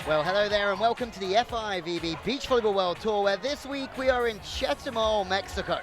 Well, hello there and welcome to the FIVB Beach Volleyball World Tour, where this week we are in Chetumal, Mexico.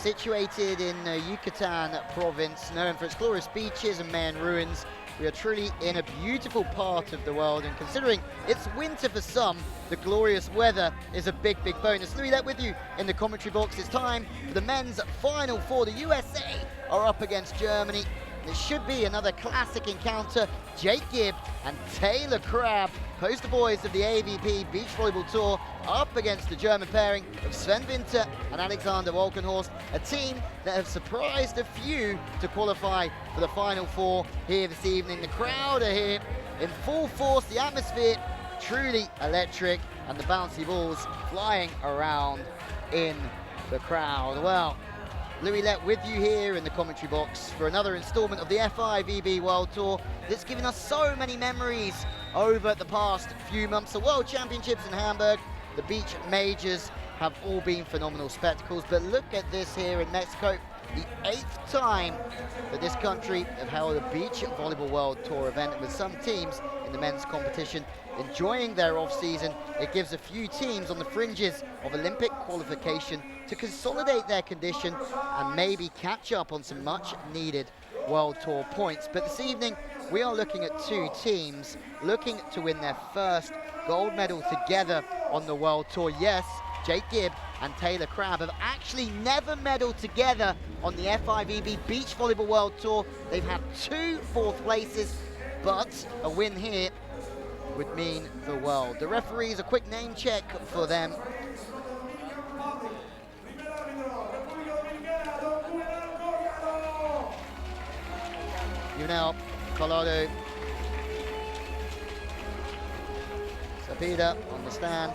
Situated in Yucatan province, known for its glorious beaches and Mayan ruins, we are truly in a beautiful part of the world, and considering it's winter for some, the glorious weather is a big bonus. Louis Let with you in the commentary box. It's time for the men's Final Four. The USA are up against Germany. It should be another classic encounter. Jake Gibb and Taylor Crabb, poster boys of the AVP Beach Volleyball Tour, up against the German pairing of Sven Winter and Alexander Walkenhorst, a team that have surprised a few to qualify for the Final Four here this evening. The crowd are here in full force, the atmosphere truly electric, and the bouncy balls flying around in the crowd. Well, Louis Let with you here in the commentary box for another installment of the FIVB World Tour that's given us so many memories over the past few months. The World Championships in Hamburg, the beach majors have all been phenomenal spectacles, but look at this here in Mexico, the 8th time that this country have held a Beach Volleyball World Tour event, with some teams in the men's competition enjoying their off-season. It gives a few teams on the fringes of Olympic qualification to consolidate their condition and maybe catch up on some much-needed World Tour points. But this evening, we are looking at two teams looking to win their first gold medal together on the World Tour. Yes, Jake Gibb and Taylor Crabb have actually never medaled together on the FIVB Beach Volleyball World Tour. They've had 2 4th places, but a win here would mean the world. The referees, a quick name check for them. Yunel, Colorado, Sapida on the stand.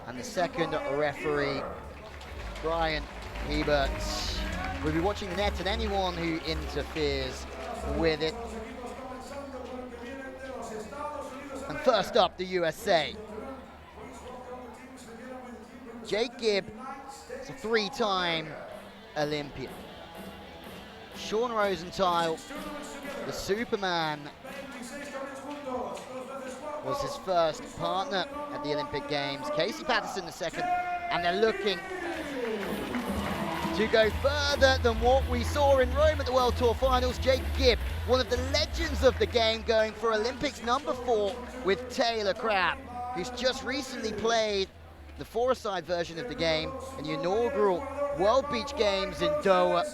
And the second referee, Brian Hebert. We'll be watching the net and anyone who interferes with it. And first up, the USA. Jake Gibb is a 3-time Olympian. Sean Rosenthal, the Superman, was his first partner at the Olympic Games. Casey Patterson the second, and they're looking to go further than what we saw in Rome at the World Tour Finals. Jake Gibb, one of the legends of the game, going for Olympics number 4 with Taylor Crabb, who's just recently played the 4-a-side version of the game in the inaugural World Beach Games in Doha.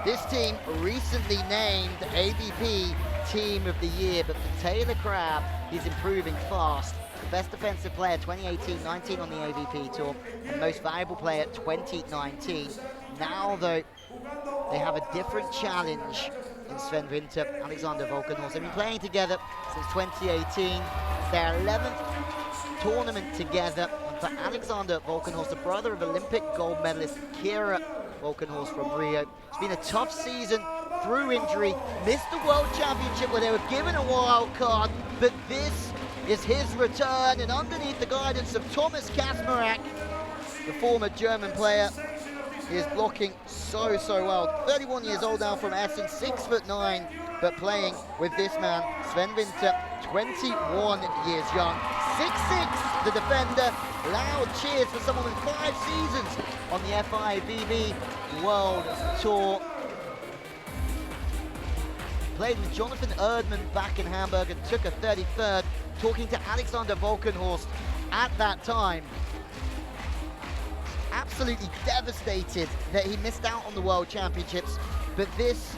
This team recently named AVP Team of the Year, but for Taylor Crabb, he's improving fast. The best defensive player 2018-19 on the AVP Tour, and most valuable player 2019. Now, though, they have a different challenge in Sven Winter, Alexander Walkenhorst. They've been playing together since 2018. It's their 11th tournament together. And for Alexander Walkenhorst, the brother of Olympic gold medalist Kira Walkenhorst from Rio, it's been a tough season through injury. Missed the World Championship where they were given a wild card, but this is his return, and underneath the guidance of Thomas Kasmarak, the former German player, he is blocking so well. 31 years old now from Essen, 6'9", but playing with this man, Sven Winter, 21 years young. 6'6", the defender. Loud cheers for someone with 5 seasons on the FIVB World Tour. Played with Jonathan Erdmann back in Hamburg and took a 33rd. Talking to Alexander Walkenhorst at that time, absolutely devastated that he missed out on the World Championships, but this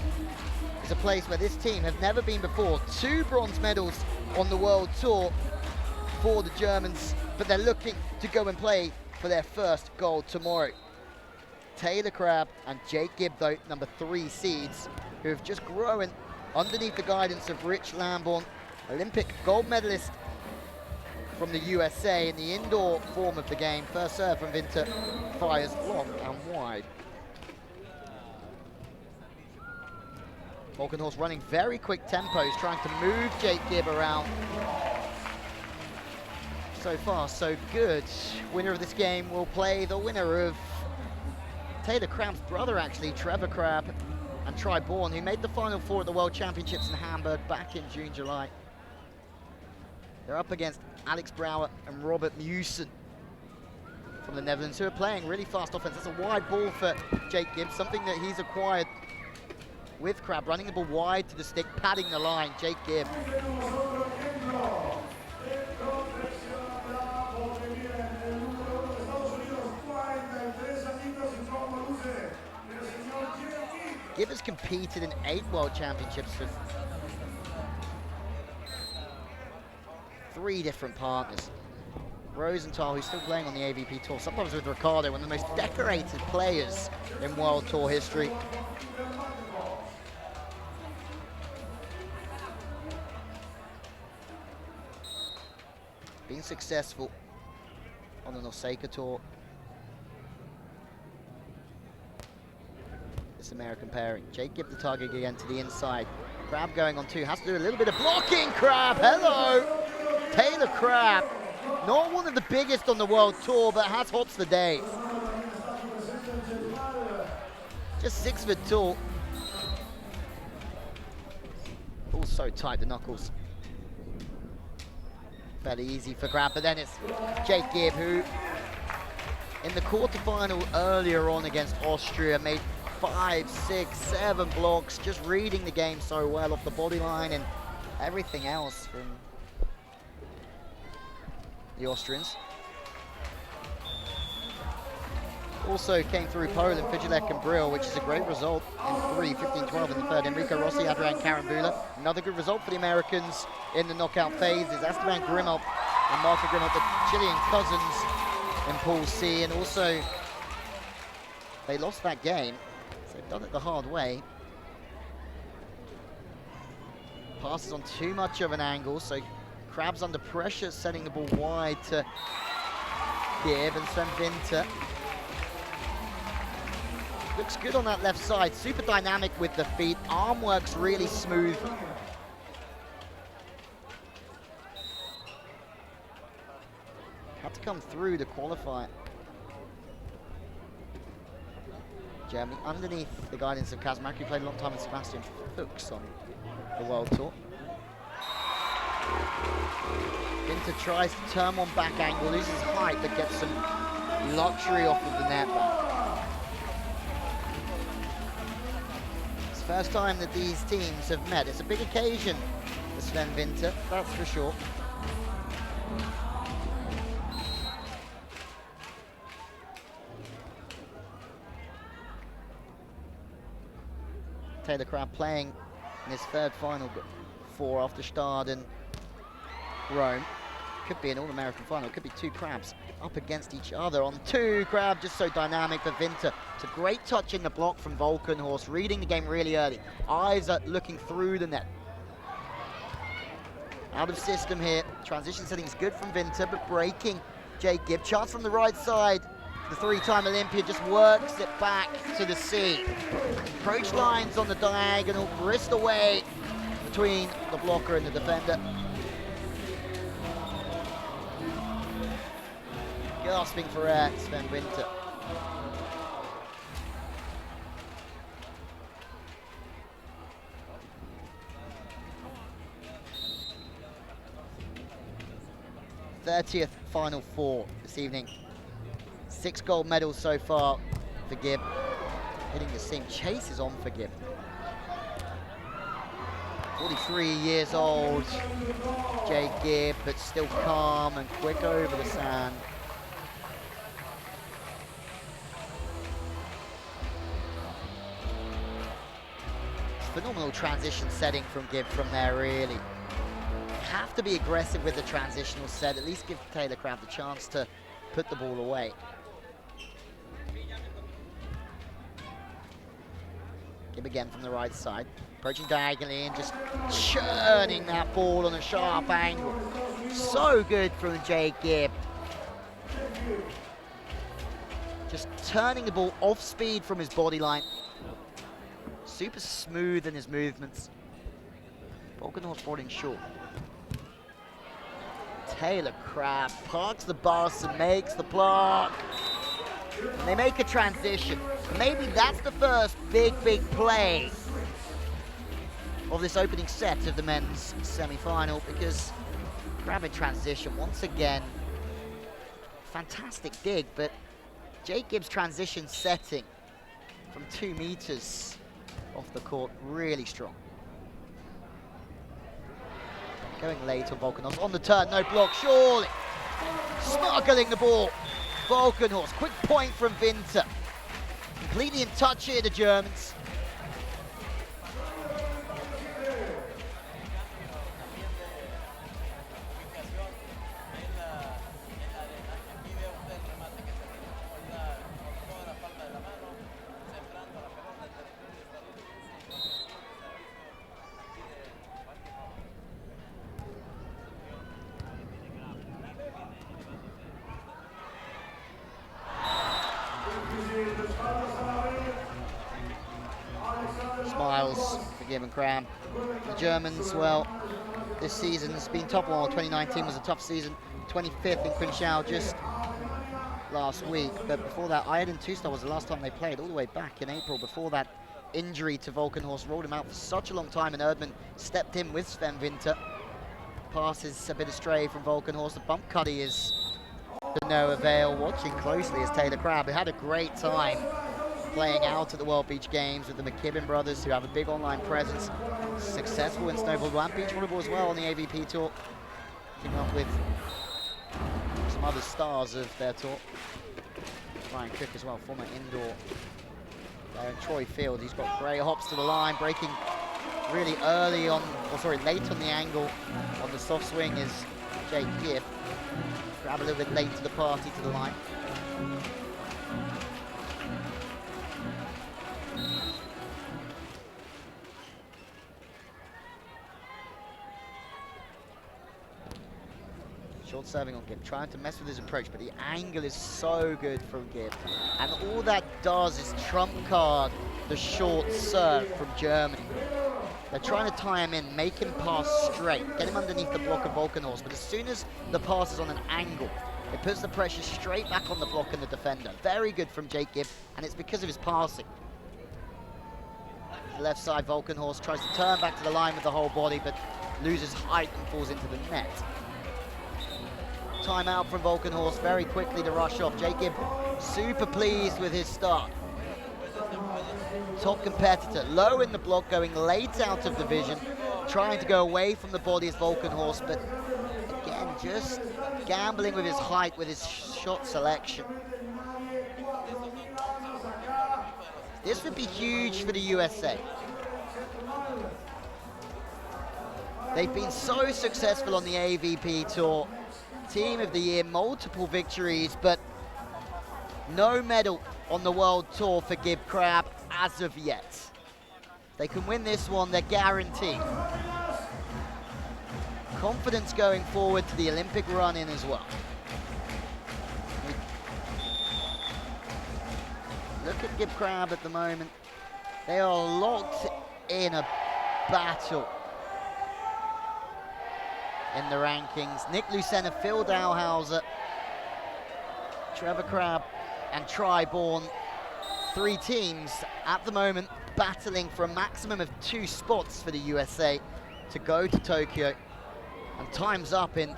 is a place where this team have never been before. 2 bronze medals on the World Tour for the Germans, but they're looking to go and play for their first gold tomorrow. Taylor Crabb and Jake Gibb, though, number 3 seeds, who have just grown underneath the guidance of Rich Lamborn, Olympic gold medalist from the USA in the indoor form of the game. First serve from Winter, fires long and wide. Walkenhorst running very quick tempos, trying to move Jake Gibb around. So far, so good. Winner of this game will play the winner of Taylor Crabb's brother, actually, Trevor Crabb, and Tri Bourne, who made the Final Four at the World Championships in Hamburg back in June, July. They're up against Alex Brouwer and Robert Mewson from the Netherlands, who are playing really fast offense. That's a wide ball for Jake Gibb, something that he's acquired with Crabb, running the ball wide to the stick, padding the line. Jake Gibb. Gibb has competed in 8 World Championships with 3 different partners. Rosenthal, who's still playing on the AVP Tour, sometimes with Ricardo, one of the most decorated players in World Tour history. Been successful on the Osaka Tour. This American pairing. Jake Gibb the target again to the inside. Crabb going on 2, has to do a little bit of blocking. Crabb, hello! Taylor Crabb, not one of the biggest on the World Tour, but has hops for days. Just 6 foot tall. All so tight, the knuckles. Fairly easy for Crabb, but then it's Jake Gibb, who in the quarterfinal earlier on against Austria made 5, 6, 7 blocks, just reading the game so well off the body line and everything else from the Austrians. Also came through Poland, Fijilek and Brill, which is a great result in 3, 15-12 in the third. Enrico Rossi, Adrian Karambula. Another good result for the Americans in the knockout phases. Esteban Grimmel and Marco Grimmel, the Chilean cousins in Pool C. And also, they lost that game, so they've done it the hard way. Passes on too much of an angle, so Crabb's under pressure, sending the ball wide to Gibb, and Sven Winter looks good on that left side, super dynamic with the feet, arm works really smooth. Had to come through to qualify. Germany underneath the guidance of Kazmarek, who played a long time with Sebastian Fuchs on the World Tour. Winter tries to turn one back angle, loses height, but gets some luxury off of the net back. It's the first time that these teams have met. It's a big occasion for Sven Winter, that's for sure. Taylor Crabb playing in his third Final Four after Stade and Rome. Could be an All-American final, could be 2 Crabbs up against each other on 2. Crabb just so dynamic, but Winter, it's a great touch in the block from Walkenhorst, reading the game really early. Eyes are looking through the net. Out of system here, transition settings good from Winter, but breaking Jake Gibb. Chance from the right side, the 3-time Olympian just works it back to the sea. Approach lines on the diagonal, wrist away between the blocker and the defender. Gasping for air, Sven Winter. '30th Final Four this evening. 6 gold medals so far for Gibb. Hitting the seam, chase is on for Gibb. 43 years old, Jake Gibb, but still calm and quick over the sand. Phenomenal transition setting from Gibb from there, really. Have to be aggressive with the transitional set, at least give Taylor Crabb the chance to put the ball away. Gibb again from the right side, approaching diagonally and just churning that ball on a sharp angle. So good from Gibb. Just turning the ball off speed from his body line. Super smooth in his movements. Walkenhorst brought in short. Taylor Crabb parks the bus and makes the block. And they make a transition. Maybe that's the first big play of this opening set of the men's semi-final, because Crabb in transition once again. Fantastic dig, but Gibb's transition setting from 2 meters off the court, really strong. Going late on Walkenhorst, on the turn, no block, surely. Smuggling the ball. Walkenhorst, quick point from Winter. Completely in touch here, the Germans. Smiles for Gibb and Crabb. The Germans, well, this season's been top one. 2019 was a tough season. 25th in Quinchao just last week. But before that, Ireland two-star was the last time they played, all the way back in April. Before that, injury to Walkenhorst rolled him out for such a long time, and Erdmann stepped in with Sven Winter. Passes a bit astray from Walkenhorst. The bump cutty is to no avail. Watching closely is Taylor Crabb, who had a great time playing out at the World Beach Games with the McKibben brothers, who have a big online presence. Successful in snowboard and beach volleyball as well on the AVP tour. Keeping up with some other stars of their tour. Ryan Cook as well, former indoor there in Troy Field. He's got great hops to the line, breaking really early on, or sorry, late on the angle on the soft swing is Gibb. Grab a little bit late to the party to the line. Short serving on Gibb, trying to mess with his approach, but the angle is so good from Gibb. And all that does is trump card the short serve from Germany. They're trying to tie him in, make him pass straight, get him underneath the block of Walkenhorst, but as soon as the pass is on an angle, it puts the pressure straight back on the block and the defender. Very good from Gibb, and it's because of his passing. The left side, Walkenhorst tries to turn back to the line with the whole body, but loses height and falls into the net. Timeout from Walkenhorst, very quickly to rush off. Gibb super pleased with his start. Top competitor, low in the block, going late out of the vision, trying to go away from the body as Walkenhorst, but again, just gambling with his height, with his shot selection. This would be huge for the USA. They've been so successful on the AVP tour. Team of the year, multiple victories, but no medal on the world tour for Gibb Crabb as of yet. If they can win this one, they're guaranteed. Confidence going forward to the Olympic run-in as well. Look at Gibb Crabb at the moment. They are locked in a battle in the rankings. Nick Lucena, Phil Dowhauser, Trevor Crabb, and Tri-Born. 3 teams at the moment battling for a maximum of 2 spots for the USA to go to Tokyo. And time's up in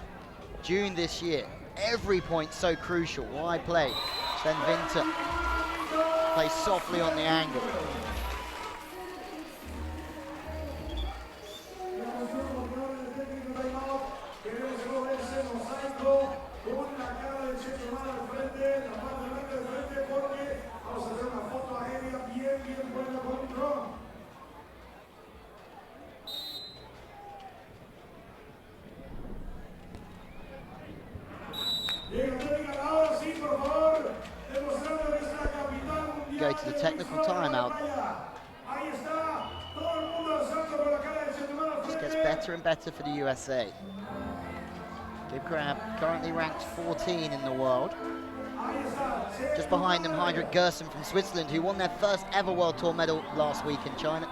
June this year. Every point so crucial. Wide play. Sven Winter plays softly on the angle. Go to the technical timeout. better and better for the USA. Gibb Crabb currently ranked 14 in the world. Just behind them, Heinrich Gerson from Switzerland, who won their first ever World Tour medal last week in China.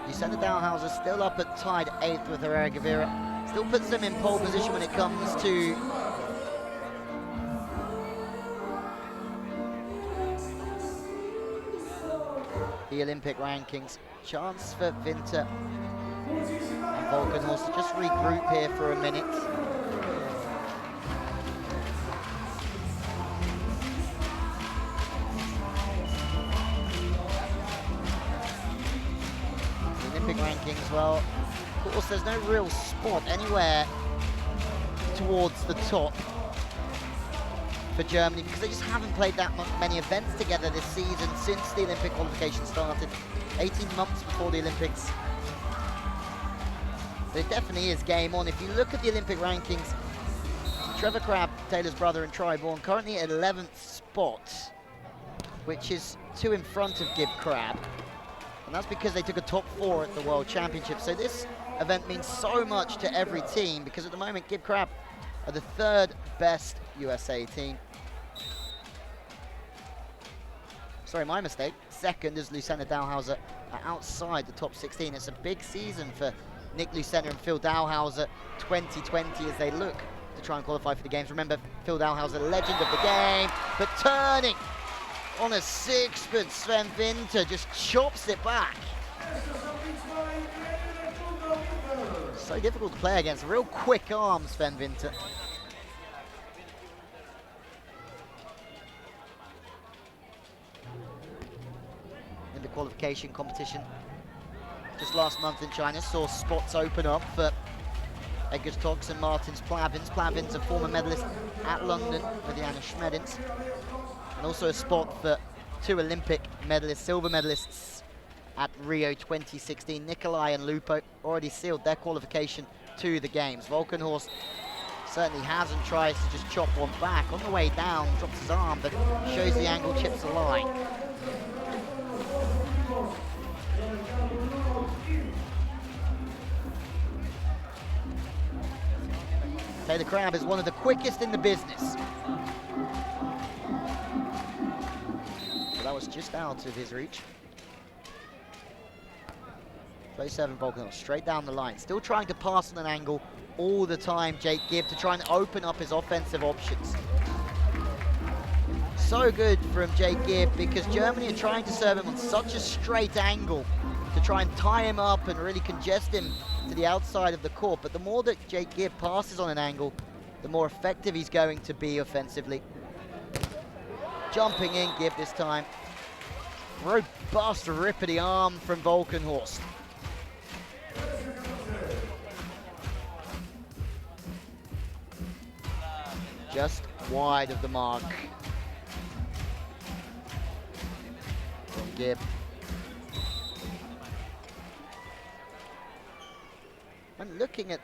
Lucinda Dahlhauser still up at tied 8th with Herrera Gavira. Still puts them in pole position when it comes to the Olympic rankings. Chance for Winter and Walkenhorst to just regroup here for a minute. The Olympic rankings, well, of course there's no real spot anywhere towards the top for Germany because they just haven't played that many events together this season since the Olympic qualification started, 18 months before the Olympics. But it definitely is game on. If you look at the Olympic rankings, Trevor Crabb, Taylor's brother and Tri-born, currently at 11th spot, which is 2 in front of Gibb Crabb. And that's because they took a top 4 at the World Championship. So this event means so much to every team because at the moment Gibb Crabb are the 3rd best USA team. Sorry, my mistake. 2nd is Lucinda Dahlhauser outside the top 16. It's a big season for Nick Lucena and Phil Dahlhauser 2020 as they look to try and qualify for the games. Remember, Phil Dahlhauser, legend of the game, but turning on a 6, but Sven Winter just chops it back. So difficult to play against. Real quick arm, Sven Winter. In the qualification competition just last month in China, saw spots open up for Edgar Togs and Martins Plavins. Plavins, a former medalist at London with Jana Schmedins. And also a spot for 2 Olympic medalists, silver medalists at Rio 2016. Nikolai and Lupo already sealed their qualification to the games. Walkenhorst certainly hasn't, tries to just chop one back. On the way down, drops his arm, but shows the angle, chips the line. Taylor Crabb is one of the quickest in the business. But that was just out of his reach. Play 7 Volkenhorst, straight down the line. Still trying to pass on an angle all the time, Jake Gibb, to try and open up his offensive options. So good from Jake Gibb because Germany are trying to serve him on such a straight angle to try and tie him up and really congest him to the outside of the court. But the more that Jake Gibb passes on an angle, the more effective he's going to be offensively. Jumping in, Gibb this time. Robust, rippity arm from Walkenhorst. Just wide of the mark from Gibb. When looking at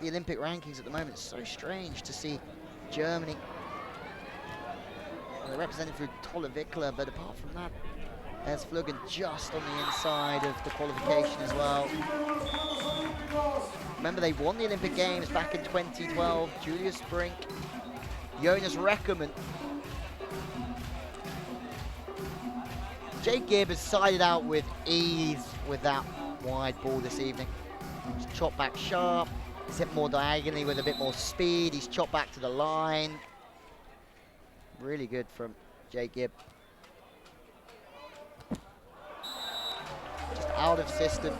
the Olympic rankings at the moment, it's so strange to see Germany. They're represented through Tolle Wickler, but apart from that, there's Fluggen just on the inside of the qualification as well. Remember, they won the Olympic Games back in 2012. Julius Brink, Jonas Reckermann. Jake Gibb has sided out with ease with that wide ball this evening. He's chopped back sharp, he's hit more diagonally with a bit more speed, he's chopped back to the line. Really good from Jake Gibb. Just out of system,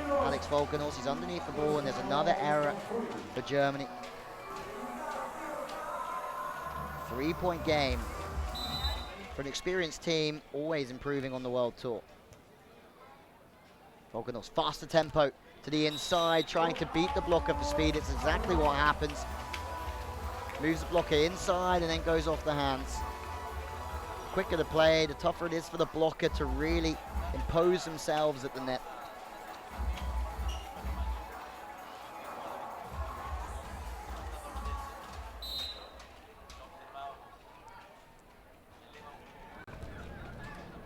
Alex Walkenhorst, he's underneath the ball, and there's another error for Germany. 3-point game for an experienced team, always improving on the World Tour. Walkenhorst, faster tempo to the inside, trying to beat the blocker for speed. It's exactly what happens. Moves the blocker inside and then goes off the hands. The quicker the play, the tougher it is for the blocker to really impose themselves at the net.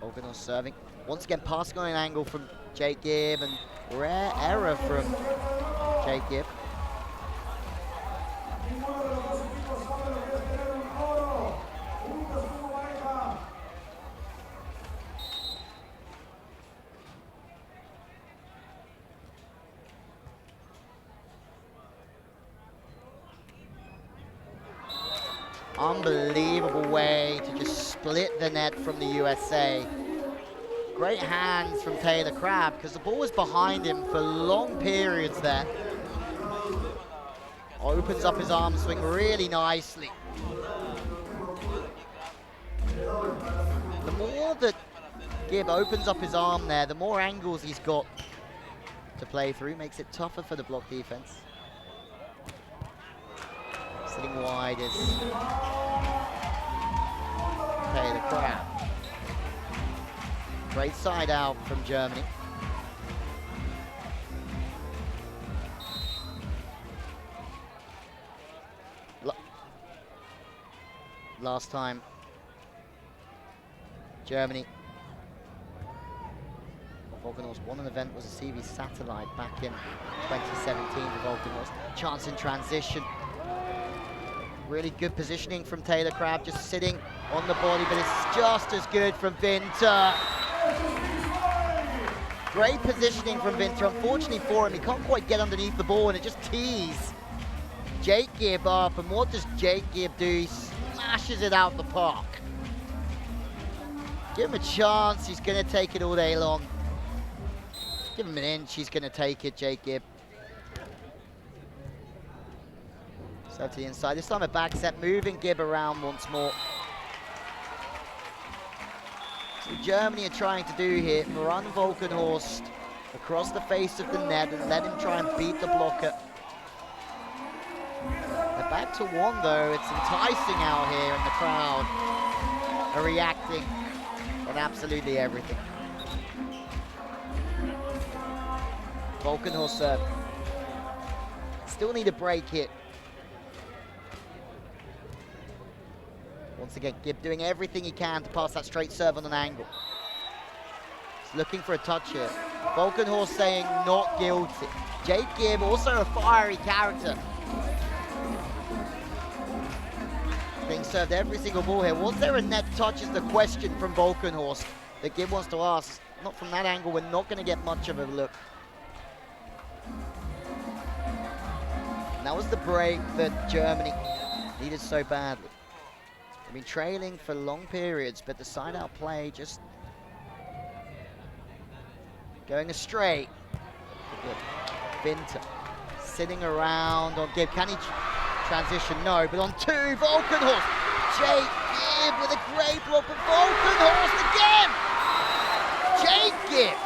Walkenhorst serving. Once again, passing on an angle from Jake Gibb, and Rare error from Jake Gibb. Unbelievable way to just split the net from the USA. Great hands from Taylor Crabb, because the ball was behind him for long periods there. Opens up his arm swing really nicely. The more that Gibb opens up his arm there, the more angles he's got to play through. Makes it tougher for the block defense. Sitting wide is Taylor Crabb. Great side out from Germany. Last time Germany Walkenhorst won an event was a CV satellite back in 2017 for Walkenhorst. Chance in transition. Really good positioning from Taylor Crabb, just sitting on the body, but it's just as good from Winter. Great positioning from Winter. Unfortunately for him, he can't quite get underneath the ball, and it just tees Jake Gibb up. And what does Jake Gibb do? He smashes it out the park. Give him a chance, he's going to take it all day long. Give him an inch, he's going to take it, Jake Gibb. So to the inside, this time a back set, moving Gibb around once more. So Germany are trying to do here, run Walkenhorst across the face of the net and let him try and beat the blocker. They're back to one though, it's enticing out here, and the crowd are reacting on absolutely everything. Walkenhorst serve. Still need a break here. Once again, Gibb doing everything he can to pass that straight serve on an angle. He's looking for a touch here. Walkenhorst saying not guilty. Jake Gibb, also a fiery character. Being served every single ball here. Was there a net touch is the question from Walkenhorst that Gibb wants to ask. Not from that angle, we're not going to get much of a look. And that was the break that Germany needed so badly. They've been trailing for long periods, but the side-out play just going astray. Winter sitting around on Gibb. Can he transition? No, but on two, Walkenhorst. Jake Gibb with a great block of Walkenhorst again. Jake Gibb,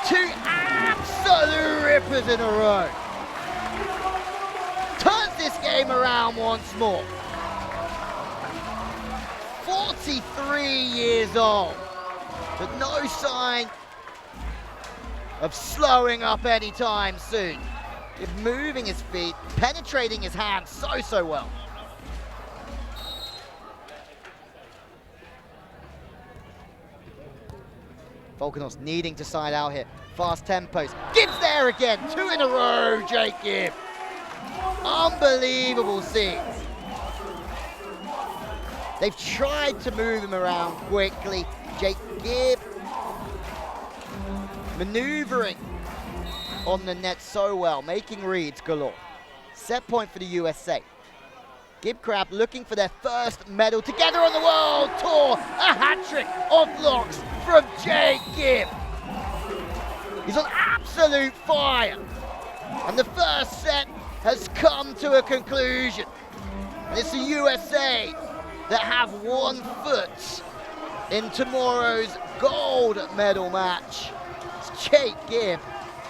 two absolute rippers in a row. Turns this game around once more. 43 years old, but no sign of slowing up anytime soon. He's moving his feet, penetrating his hands so well. Walkenhorst needing to side out here. Fast tempos. Gibb's there again. Two in a row, Jake Gibb. Unbelievable scenes. They've tried to move him around quickly. Jake Gibb maneuvering on the net so well, making reads galore. Set point for the USA. Gibb Crabb looking for their first medal together on the World Tour. A hat-trick of blocks from Jake Gibb. He's on absolute fire. And the first set has come to a conclusion. And it's the USA that have 1 foot in tomorrow's gold medal match. It's Jake Gibb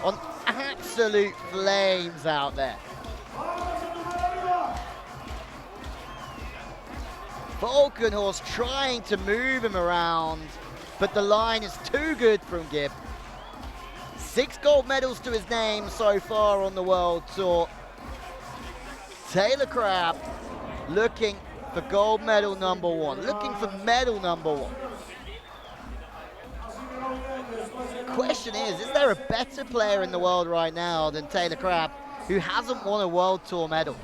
on absolute flames out there. Walkenhorst trying to move him around, but the line is too good from Gibb. 6 gold medals to his name so far on the World Tour. Taylor Crabb looking for gold medal number 1, looking for medal number 1. Question is there a better player in the world right now than Taylor Crabb, who hasn't won a World Tour medal?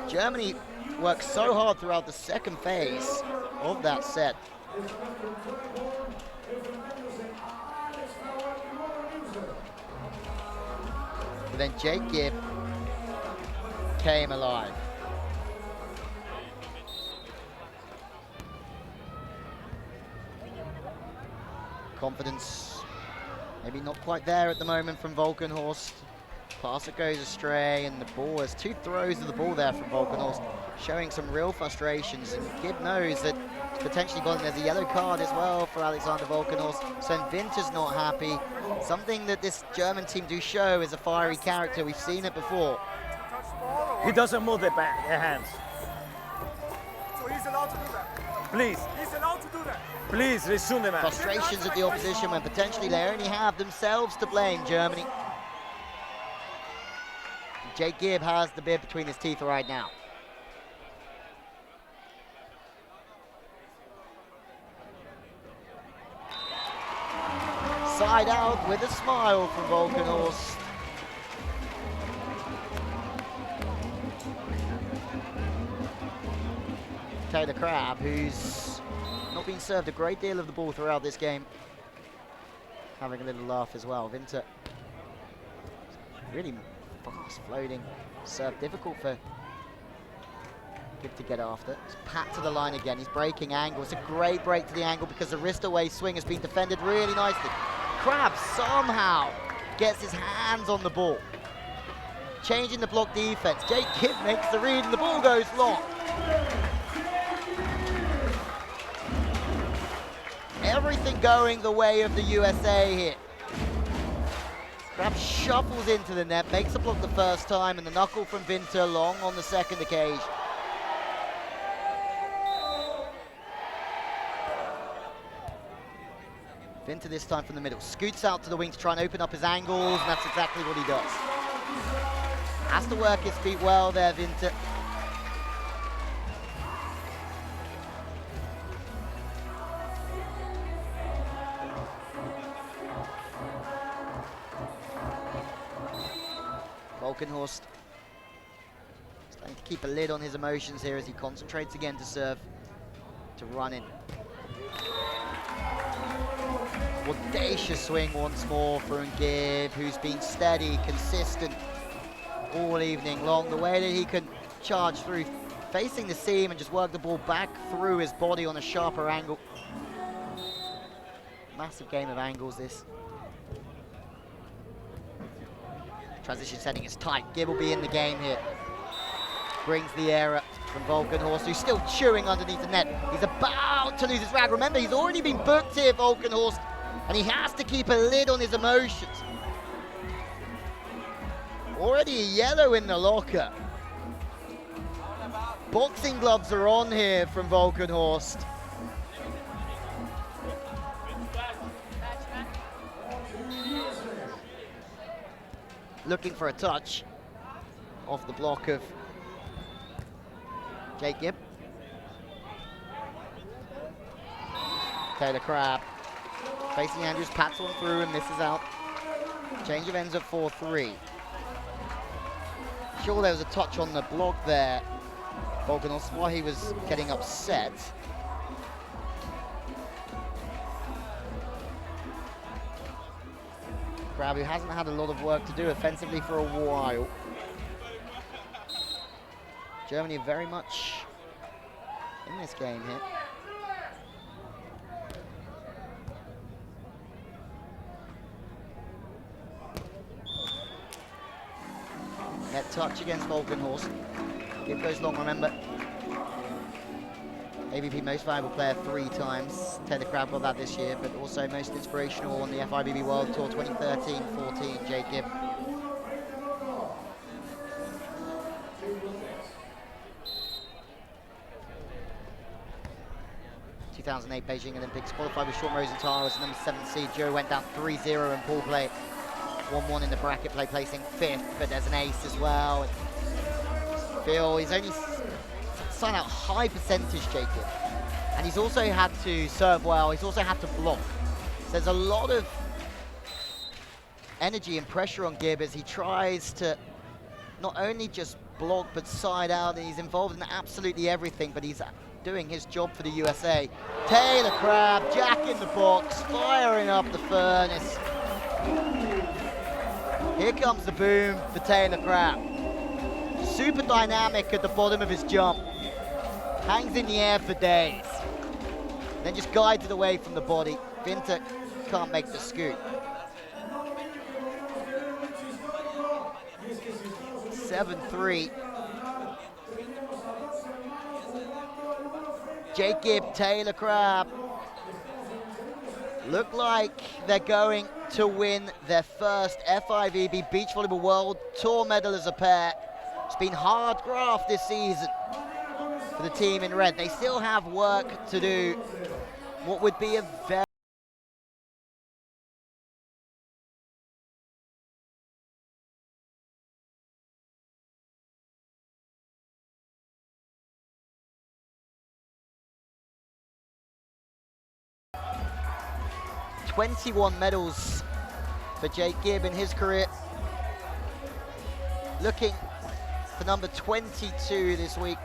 Germany worked so hard throughout the second phase of that set. But then Jake Gibb came alive. Confidence maybe not quite there at the moment from Walkenhorst. Pass that goes astray, and the ball, there's 2 throws of the ball there from Walkenhorst, showing some real frustrations, and Gibb knows that it's potentially gone. There's a yellow card as well for Alexander Walkenhorst, so Winter's not happy. Something that this German team do show is a fiery character. We've seen it before. He doesn't move their hands. So he's allowed to do that? Please. He's allowed to do that? Please resume the match. Frustrations at the opposition when potentially they only have themselves to blame, Germany. Jake Gibb has the bib between his teeth right now. Side out with a smile from Walkenhorst. Taylor Crabb, who's not been served a great deal of the ball throughout this game, having a little laugh as well. Winter really fast floating serve, difficult for Gibb to get after. It's Pat to the line again, he's breaking angle. It's a great break to the angle because the wrist away swing has been defended really nicely. Crabb somehow gets his hands on the ball, changing the block defense. Jake Gibb makes the read and the ball goes long. Everything going the way of the USA here. Crabb shuffles into the net, makes a block the first time, and the knuckle from Winter long on the second occasion. Winter this time from the middle, scoots out to the wing to try and open up his angles, and that's exactly what he does. Has to work his feet well there, Winter. Walkenhorst starting to keep a lid on his emotions here as he concentrates again to serve, to run in. Audacious swing once more from Gibb, who's been steady, consistent all evening long. The way that he can charge through, facing the seam and just work the ball back through his body on a sharper angle. Massive game of angles, this. Transition setting is tight. Gibb will be in the game here. Brings the error from Walkenhorst, who's still chewing underneath the net. He's about to lose his rag. Remember, he's already been booked here, Walkenhorst, and he has to keep a lid on his emotions. Already a yellow in the locker. Boxing gloves are on here from Walkenhorst. Looking for a touch off the block of Jake Gibb. Taylor Crabb facing Andrews, pats one through and misses out. Change of ends at 4-3. Sure, there was a touch on the block there. Walkenhorst, why he was getting upset. Crabb, who hasn't had a lot of work to do offensively for a while. Germany very much in this game here. Net touch against Walkenhorst. Gibb goes long, remember. AVP most valuable player 3 times. Taylor Crabb got that this year, but also most inspirational on the FIVB World Tour 2013-14, Jake Gibb. (2008) Beijing Olympics, qualified with Sean Rosenthal as number 7 seed. Joe went down 3-0 in pool play. 1-1 in the bracket play, placing 5th, but there's an ace as well. feel he's only signed out high percentage, Jacob. And he's also had to serve well, he's also had to block. So there's a lot of energy and pressure on Gibb as he tries to not only just block but side out, and he's involved in absolutely everything, but he's doing his job for the USA. Taylor Crabb, jack in the box, firing up the furnace. Here comes the boom for Taylor Crabb. Super dynamic at the bottom of his jump. Hangs in the air for days. Then just guides it away from the body. Winter can't make the scoot. 7-3. Gibb, Taylor Crabb look like they're going to win their first FIVB Beach Volleyball World Tour medal as a pair. It's been hard graft this season for the team in red. They still have work to do. What would be a very 21 medals for Gibb in his career. Looking for number 22 this week.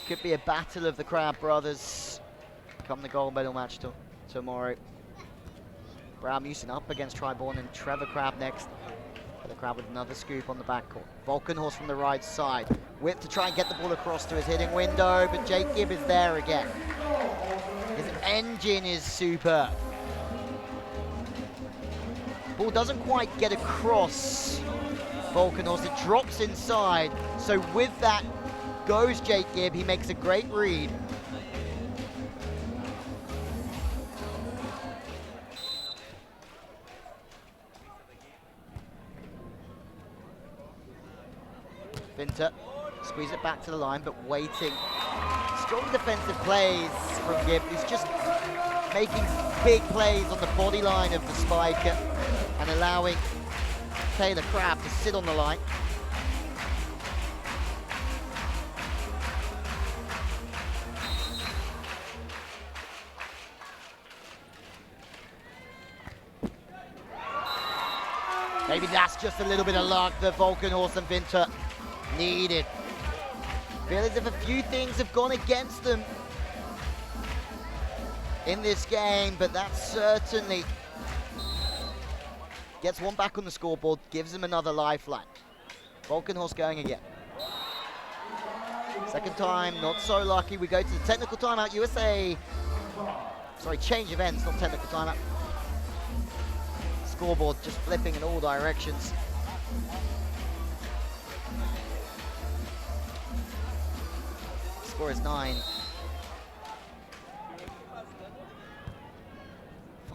Could be a battle of the Crabb brothers come the gold medal match tomorrow. Brown Musin up against Triborn and Trevor Crabb next. The Crabb with another scoop on the backcourt. Walkenhorst from the right side. Whip to try and get the ball across to his hitting window, but Gibb is there again. His engine is superb. Ball doesn't quite get across Walkenhorst, it drops inside. So with that goes Gibb, he makes a great read. Winter, squeeze it back to the line, but waiting. Strong defensive plays from Gibb. He's just making big plays on the body line of the spiker and allowing Taylor Crabb to sit on the line. Maybe that's just a little bit of luck that Walkenhorst and Winter needed. Feel as if a few things have gone against them in this game, but that certainly gets one back on the scoreboard, gives them another lifeline. Walkenhorst going again. Second time, not so lucky. We go to the technical timeout. USA, sorry, change of ends, not technical timeout. Scoreboard just flipping in all directions. Score is 9.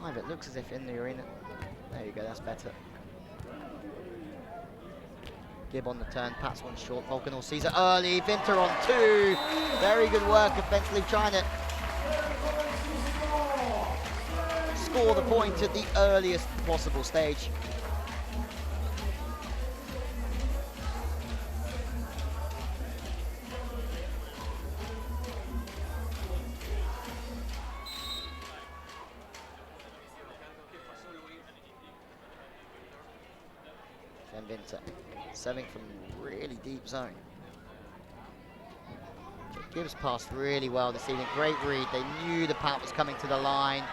5, it looks as if in the arena. There you go, that's better. Gibb on the turn, pats one short. Walkenhorst sees it early. Winter on 2. Very good work offensively, trying to score the point at the earliest possible stage. Winter, serving from really deep zone. Gibbs passed really well this evening. Great read. They knew the pat was coming to the line.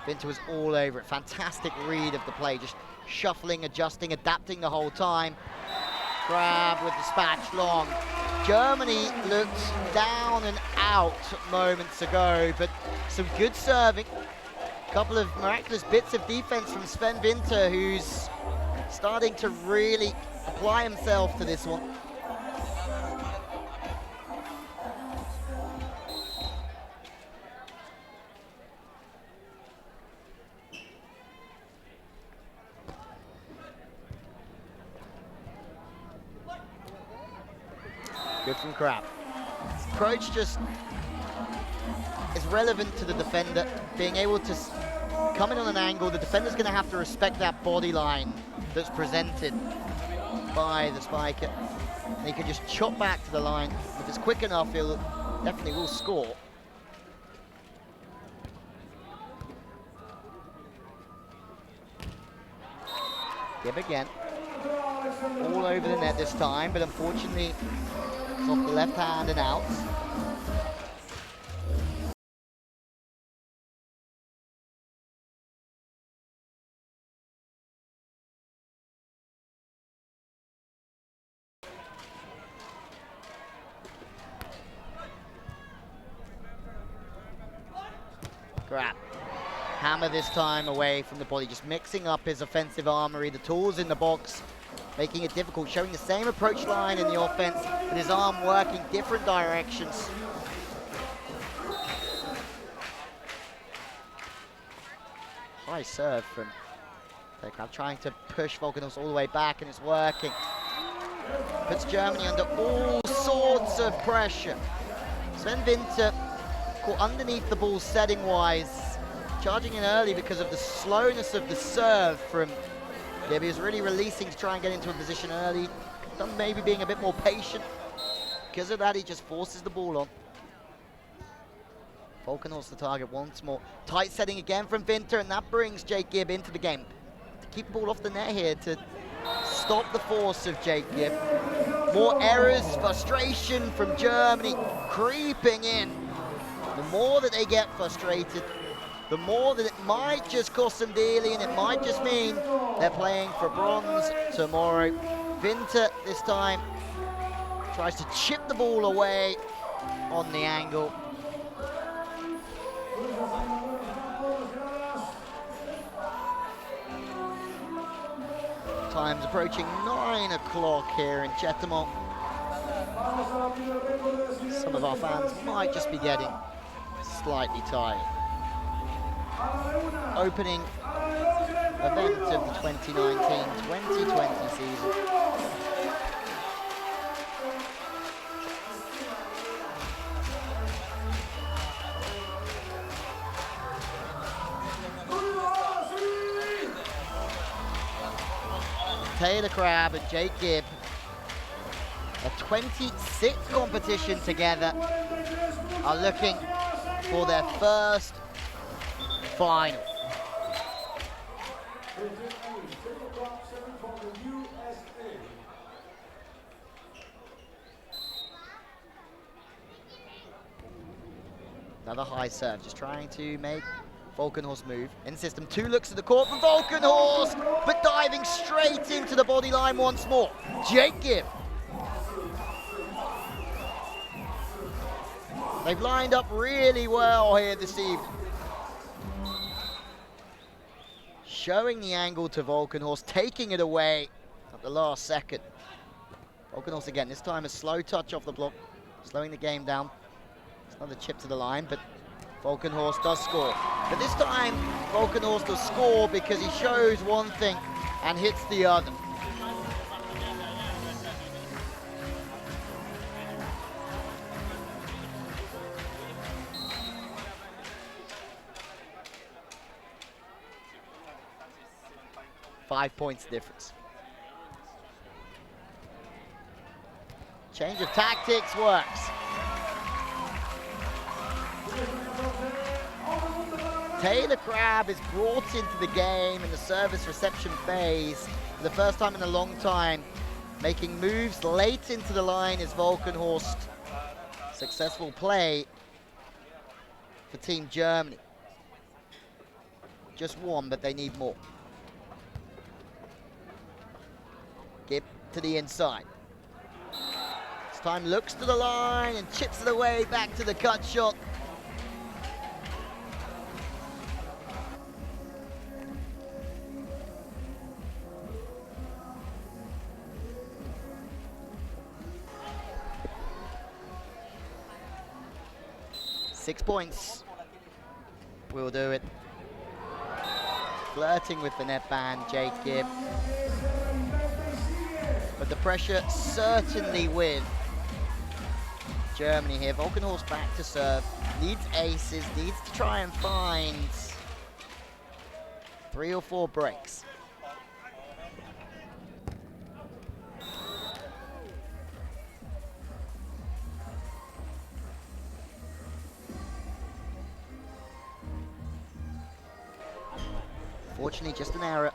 Winter was all over it. Fantastic read of the play. Just shuffling, adjusting, adapting the whole time. Crabb with dispatch long. Germany looked down and out moments ago, but some good serving. A couple of miraculous bits of defense from Sven Winter, who's starting to really apply himself to this one. Good from Crabb. Approach just is relevant to the defender, being able to come in on an angle. The defender's going to have to respect that body line that's presented by the spiker. And he can just chop back to the line. If it's quick enough, he'll definitely will score. Gibb again. All over the net this time, but unfortunately it's off the left hand and out. Crabb. Hammer this time away from the body, just mixing up his offensive armory, the tools in the box, making it difficult, showing the same approach line in the offense, with his arm working different directions. High serve from Crabb, trying to push Walkenhorst all the way back, and it's working. Puts Germany under all sorts of pressure. Sven Winter caught underneath the ball setting-wise, charging in early because of the slowness of the serve from Gibb. He was really releasing to try and get into a position early. Maybe being a bit more patient. Because of that, he just forces the ball on. Walkenhorst the target once more. Tight setting again from Winter, and that brings Jake Gibb into the game. To keep the ball off the net here, to stop the force of Jake Gibb. More errors, frustration from Germany creeping in. The more that they get frustrated, the more that it might just cost them dearly, and it might just mean they're playing for bronze tomorrow. Winter this time tries to chip the ball away on the angle. Time's approaching 9 o'clock here in Chetumal. Some of our fans might just be getting slightly tired. Opening event of the 2019-2020 season. Taylor Crabb and Jake Gibb, a 26th competition together, are looking for their first final. Another high serve, just trying to make Walkenhorst move. In system, 2 looks at the court from Walkenhorst, but diving straight into the body line once more. Jake Gibb. They've lined up really well here this evening. Showing the angle to Walkenhorst, taking it away at the last second. Walkenhorst again, this time a slow touch off the block, slowing the game down. It's another chip to the line, but Walkenhorst does score. But this time, Walkenhorst does score because he shows one thing and hits the other. Five points difference. Change of tactics works. Taylor Crabb is brought into the game in the service reception phase for the first time in a long time, making moves late into the line is Walkenhorst. Successful play for Team Germany. Just one, but they need more. Gibb to the inside. This time looks to the line and chips it away back to the cut shot. Six points will do it. Flirting with the net band, Jake Gibb. But the pressure certainly with Germany here. Walkenhorst back to serve. Needs aces, needs to try and find 3 or 4 breaks. Unfortunately, just an error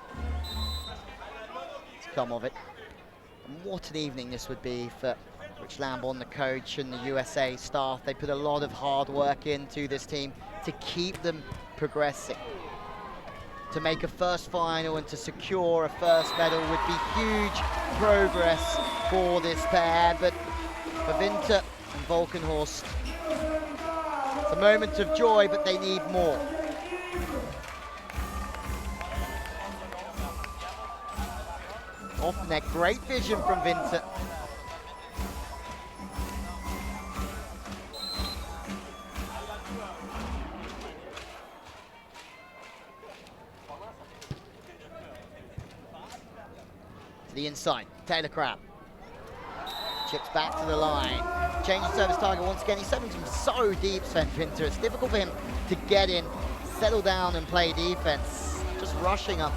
to come of it. And what an evening this would be for Rich Lambon, the coach, and the USA staff. They put a lot of hard work into this team to keep them progressing. To make a first final and to secure a first medal would be huge progress for this pair, but for Winter and Walkenhorst, it's a moment of joy, but they need more. Off the net, great vision from Winter. To the inside, Taylor Crabb. Chips back to the line. Changes service target once again. He's serving from so deep, Sven Winter. It's difficult for him to get in, settle down and play defense. Just rushing up.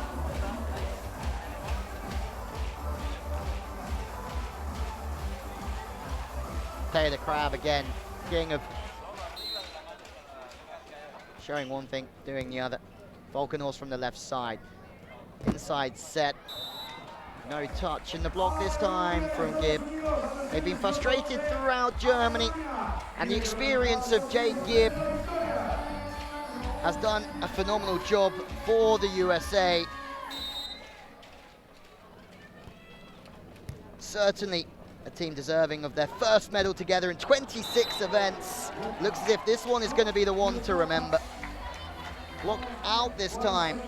Taylor Crabb again, king of showing one thing, doing the other. Walkenhorst from the left side. Inside set. No touch in the block this time from Gibb. They've been frustrated throughout Germany, and the experience of Jake Gibb has done a phenomenal job for the USA. Certainly a team deserving of their first medal together in 26 events. Looks as if this one is going to be the one to remember. Block out this time.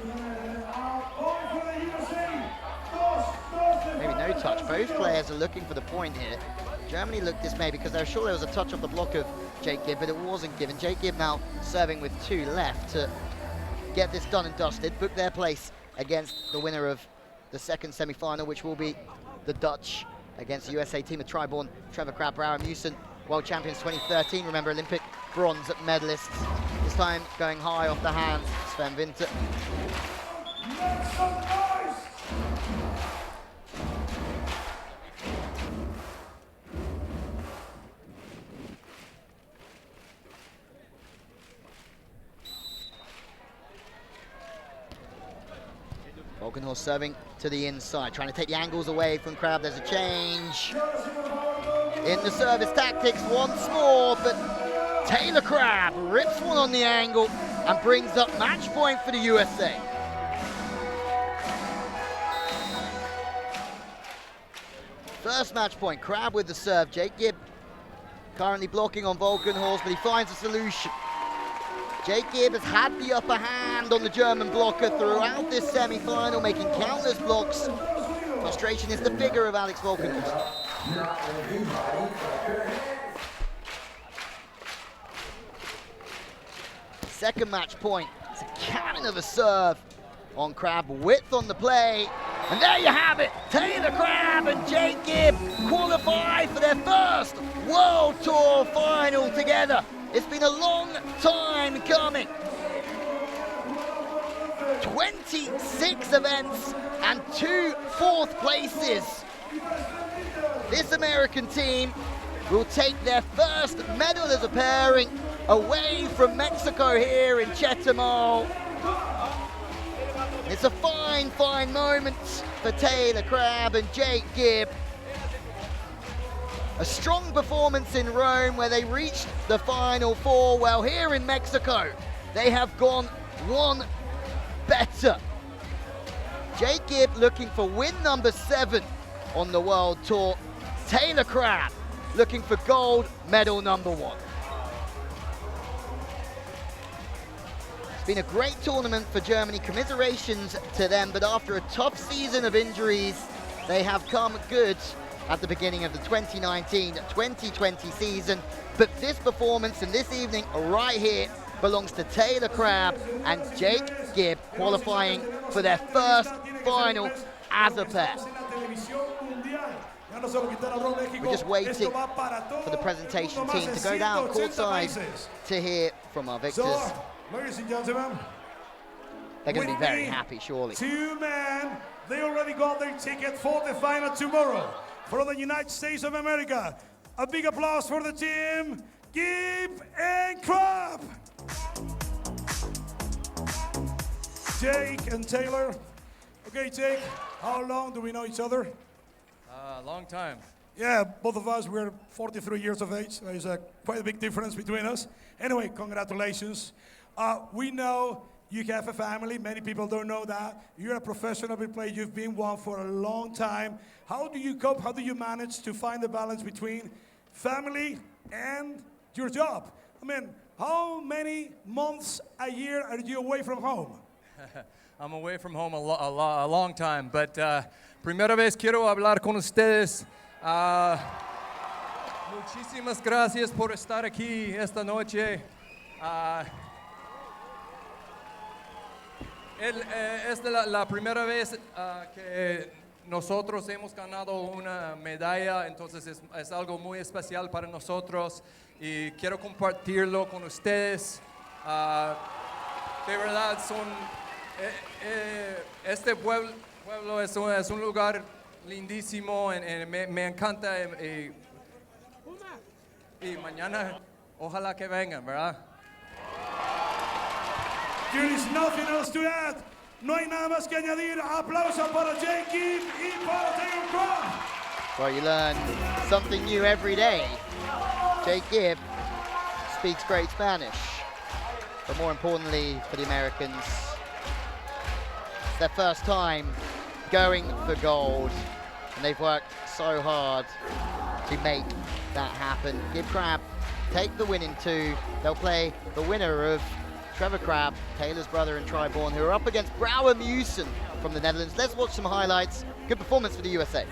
Maybe no touch. Both players are looking for the point here. Germany looked dismayed because they were sure there was a touch off the block of Jake Gibb, but it wasn't given. Jake Gibb now serving with 2 left to get this done and dusted, book their place against the winner of the second semi-final, which will be the Dutch against the USA team of tri-born Trevor Crabb, Brouwer Musen, world champions 2013. Remember, Olympic bronze medalists. This time going high off the hands, Sven Winter. Walkenhorst serving to the inside, trying to take the angles away from Crabb. There's a change in the service tactics once more, but Taylor Crabb rips one on the angle and brings up match point for the USA. First match point, Crabb with the serve. Jake Gibb currently blocking on Walkenhorst, but he finds a solution. Jake Gibb has had the upper hand on the German blocker throughout this semi-final, making countless blocks. Frustration is the figure of Alex Walkenhorst. Second match point. It's a cannon of a serve on Crabb. Width on the play. And there you have it. Taylor Crabb and Jake Gibb qualify for their first World Tour final together. It's been a long time coming. 26 events and 2 fourth places. This American team will take their first medal as a pairing away from Mexico here in Chetumal. It's a fine, fine moment for Taylor Crabb and Jake Gibb. A strong performance in Rome where they reached the Final Four. Well, here in Mexico, they have gone one better. Jake Gibb looking for win number 7 on the World Tour. Taylor Crabb looking for gold medal number 1. It's been a great tournament for Germany. Commiserations to them, but after a tough season of injuries, they have come good at the beginning of the 2019-2020 season. But this performance and this evening right here belongs to Taylor Crabb and Jake Gibb, qualifying for their first final as a pair. We're just waiting for the presentation team to go down courtside to hear from our victors. Ladies and gentlemen, they're going to be very happy, surely. 2 men, they already got their ticket for the final tomorrow. From the United States of America, a big applause for the team, Gibb and Crabb. Jake and Taylor. Okay, Jake, how long do we know each other? Long time. Yeah, both of us, we're 43 years of age. There's quite a big difference between us. Anyway, congratulations. We know you have a family. Many people don't know that. You're a professional player. You've been one for a long time. How do you cope? How do you manage to find the balance between family and your job? I mean, how many months a year are you away from home? I'm away from home a long time, but primera vez quiero hablar con ustedes. Muchísimas gracias por estar aquí esta noche. Esta es la primera vez que nosotros hemos ganado una medalla, entonces es algo muy especial para nosotros y quiero compartirlo con ustedes. De verdad, este pueblo es un lugar lindísimo, me encanta y mañana ojalá que vengan, ¿verdad? There is nothing else to add. No hay nada más que añadir. Aplauso para Jake Gibb y para Taylor Crabb. Well, you learn something new every day. Jake Gibb speaks great Spanish, but more importantly for the Americans, it's their first time going for gold, and they've worked so hard to make that happen. Gibb Crabb take the win in two. They'll play the winner of Trevor Crabb, Taylor's brother and Triborn, who are up against Brouwer Musen from the Netherlands. Let's watch some highlights. Good performance for the USA.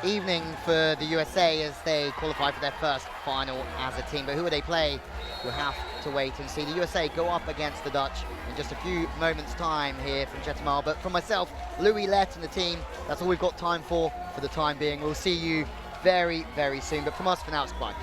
Evening for the USA as they qualify for their first final as a team. But who will they play? We'll have to wait and see. The USA go up against the Dutch in just a few moments' time here from Chetumal. But from myself, Louis Lett and the team, that's all we've got time for the time being. We'll see you very, very soon. But from us for now, it's goodbye.